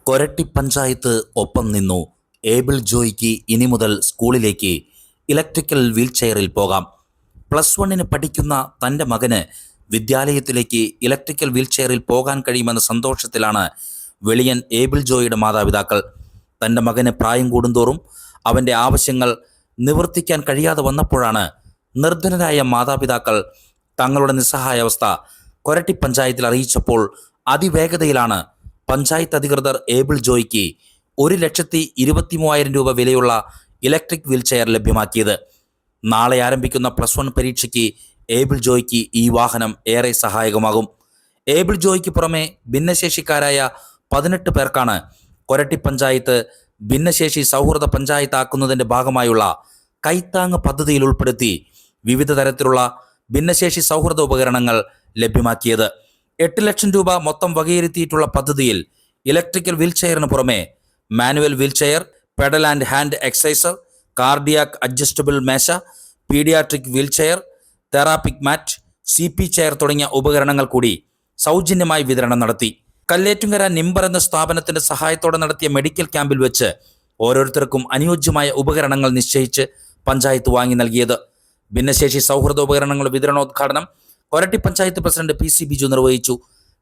കൊരട്ടി പഞ്ചായത്ത് ഒപ്പം നിന്നു. ഏബിൾ ജോയിക്ക് ഇനി മുതൽ സ്കൂളിലേക്ക് ഇലക്ട്രിക്കൽ വീൽചെയറിൽ പോകാം. +1 പഠിക്കുന്ന തൻ്റെ മകന് വിദ്യാലയത്തിലേക്ക് ഇലക്ട്രിക്കൽ വീൽചെയറിൽ പോകാൻ കഴിയുമെന്ന സന്തോഷത്തിലാണ് വെളിയൻ ഏബിൾ ജോയിയുടെ മാതാപിതാക്കൾ. തൻ്റെ മകന് പ്രായം കൂടുന്തോറും അവൻ്റെ ആവശ്യങ്ങൾ നിവർത്തിക്കാൻ കഴിയാതെ വന്നപ്പോഴാണ് നിർധനരായ മാതാപിതാക്കൾ തങ്ങളുടെ നിസ്സഹായാവസ്ഥ കൊരട്ടി പഞ്ചായത്തിൽ അറിയിച്ചപ്പോൾ അതിവേഗതയിലാണ് പഞ്ചായത്ത് അധികൃതർ ഏബിൾ ജോയിക്ക് 1,23,000 രൂപ വിലയുള്ള ഇലക്ട്രിക് വീൽചെയർ ലഭ്യമാക്കിയത്. നാളെ ആരംഭിക്കുന്ന +1 പരീക്ഷയ്ക്ക് ഏബിൾ ജോയിക്ക് ഈ വാഹനം ഏറെ സഹായകമാകും. ഏബിൾ ജോയിക്ക് പുറമെ ഭിന്നശേഷിക്കാരായ 18 പേർക്കാണ് കൊരട്ടി പഞ്ചായത്ത് ഭിന്നശേഷി സൗഹൃദ പഞ്ചായത്താക്കുന്നതിൻ്റെ ഭാഗമായുള്ള കൈത്താങ് പദ്ധതിയിൽ ഉൾപ്പെടുത്തി വിവിധ തരത്തിലുള്ള ഭിന്നശേഷി സൗഹൃദ ഉപകരണങ്ങൾ ലഭ്യമാക്കിയത്. 8 ലക്ഷം രൂപ മൊത്തം വകയിരുത്തിയിട്ടുള്ള പദ്ധതിയിൽ ഇലക്ട്രിക്കൽ വീൽചെയറിന് പുറമെ manual wheelchair, pedal and hand exerciser, cardiac adjustable മേശ, paediatric wheelchair, therapeutic mat, CP chair തുടങ്ങിയ ഉപകരണങ്ങൾ കൂടി സൗജന്യമായി വിതരണം നടത്തി. കല്ലേറ്റുങ്കര നിംബർ എന്ന സ്ഥാപനത്തിന്റെ സഹായത്തോടെ നടത്തിയ മെഡിക്കൽ ക്യാമ്പിൽ വെച്ച് ഓരോരുത്തർക്കും അനുയോജ്യമായ ഉപകരണങ്ങൾ നിശ്ചയിച്ച് പഞ്ചായത്ത് വാങ്ങി നൽകിയത്. ഭിന്നശേഷി സൗഹൃദ ഉപകരണങ്ങളുടെ വിതരണോദ്ഘാടനം കൊരട്ടി പഞ്ചായത്ത് പ്രസിഡന്റ് PC ബിജു നിർവഹിച്ചു.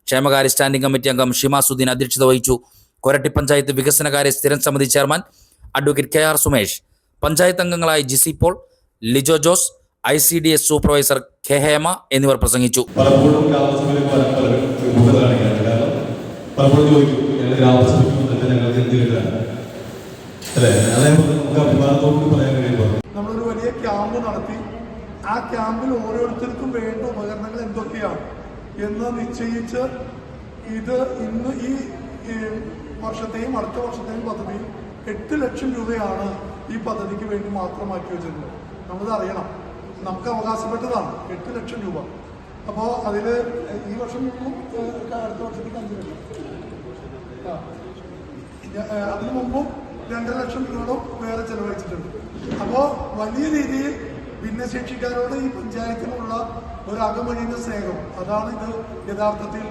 ക്ഷേമകാര്യ സ്റ്റാൻഡിംഗ് കമ്മിറ്റി അംഗം ഷിമാസുദ്ദീൻ അധ്യക്ഷത വഹിച്ചു. കൊരട്ടി പഞ്ചായത്ത് വികസനകാര്യ സ്ഥിരം സമിതി chairman advocate KR Sumesh, panchayat അംഗങ്ങളായ ജിസി പോൾ, ലിജോ ജോസ്, ICDS സൂപ്പർവൈസർ ഹേമ എന്നിവർ പ്രസംഗിച്ചു. നമ്മളൊരു വലിയ ക്യാമ്പ് നടത്തി. ആ ക്യാമ്പിൽ ഓരോരുത്തർക്കും വേണ്ട ഉപകരണങ്ങൾ എന്തൊക്കെയാണ് എന്ന് നിശ്ചയിച്ച് ഇത് ഇന്ന് ഈ വർഷത്തെയും അടുത്ത വർഷത്തെയും പദ്ധതിയിൽ 8 ലക്ഷം രൂപയാണ് ഈ പദ്ധതിക്ക് വേണ്ടി മാത്രമാക്കി വെച്ചിരുന്നത്. നമ്മളത് അറിയണം, നമുക്ക് അവകാശപ്പെട്ടതാണ് 8 ലക്ഷം രൂപ. അപ്പോൾ അതിൽ ഈ വർഷം അടുത്ത വർഷത്തേക്ക് 5 ലക്ഷം, അതിനു മുമ്പും 2 ലക്ഷം രൂപ വേറെ ചെലവഴിച്ചിട്ടുണ്ട്. അപ്പോൾ വലിയ രീതിയിൽ ഭിന്നശേഷിക്കാരോട് ഈ പഞ്ചായത്തിനുള്ള ഒരു അകമഴിഞ്ഞ സ്നേഹം, അതാണ് ഇത് യഥാർത്ഥത്തിൽ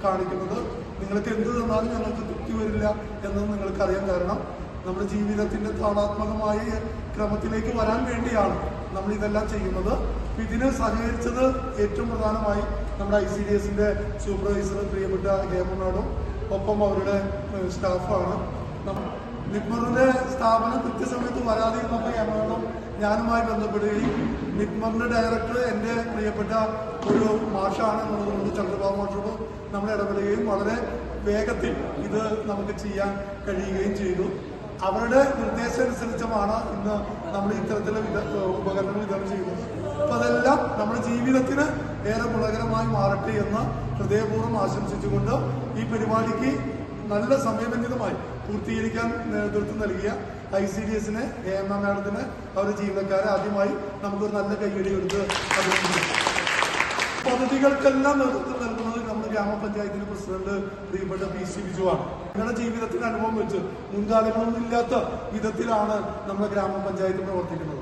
കാണിക്കുന്നത്. നിങ്ങൾക്ക് എന്ത് തന്നാലും ഞങ്ങൾക്ക് തൃപ്തി വരില്ല എന്നത് നിങ്ങൾക്കറിയാൻ. കാരണം നമ്മുടെ ജീവിതത്തിൻ്റെ താളാത്മകമായ ക്രമത്തിലേക്ക് വരാൻ വേണ്ടിയാണ് നമ്മൾ ഇതെല്ലാം ചെയ്യുന്നത്. ഇതിന് സഹകരിച്ചത് ഏറ്റവും പ്രധാനമായി നമ്മുടെ ICDSന്റെ സൂപ്പർവൈസർ പ്രിയപ്പെട്ട ഹേമനാടും ഒപ്പം അവരുടെ സ്റ്റാഫാണ്. നിപ്മറിന്റെ സ്ഥാപനം കൃത്യസമയത്ത് വരാതിരുന്നപ്പോൾ ഹേമനാടും ഞാനുമായി ബന്ധപ്പെടുകയും നിപ്മറിന്റെ ഡയറക്ടർ എൻ്റെ പ്രിയപ്പെട്ട ഒരു മാഷാണ് എന്നുള്ളതുകൊണ്ട് ചന്ദ്രബാബു മാഷോട് നമ്മൾ ഇടപെടുകയും വളരെ വേഗത്തിൽ ഇത് നമുക്ക് ചെയ്യാൻ കഴിയുകയും ചെയ്തു. അവരുടെ നിർദ്ദേശമനുസരിച്ചുമാണ് ഇന്ന് നമ്മൾ ഇത്തരത്തിലുള്ള ഉപകരണങ്ങൾ വിതരണം ചെയ്യുന്നത്. അപ്പോൾ അതെല്ലാം നമ്മുടെ ജീവിതത്തിന് ഏറെ ഗുണകരമായി മാറട്ടെ എന്ന് ഹൃദയപൂർവ്വം ആശംസിച്ചുകൊണ്ട് ഈ പരിപാടിക്ക് നല്ല സമയബന്ധിതമായി പൂർത്തീകരിക്കാൻ നേതൃത്വം നൽകിയ ICDSനെ, ഹേമ മാഡത്തിന്, അവരുടെ ജീവനക്കാരെ ആദ്യമായി നമുക്കൊരു നല്ല കൈയടി കൊടുത്ത് അഭിനന്ദിക്കുന്നു. പദ്ധതികൾക്കെല്ലാം നേതൃത്വം നൽകുന്നത് നമ്മുടെ ഗ്രാമപഞ്ചായത്തിന്റെ പ്രസിഡന്റ് പ്രിയപ്പെട്ട PC ബിജു ആണ്. ഞങ്ങളുടെ ജീവിതത്തിന്റെ അനുഭവം വെച്ച് മുൻകാലങ്ങളൊന്നും ഇല്ലാത്ത വിധത്തിലാണ് നമ്മുടെ ഗ്രാമപഞ്ചായത്ത് പ്രവർത്തിക്കുന്നത്.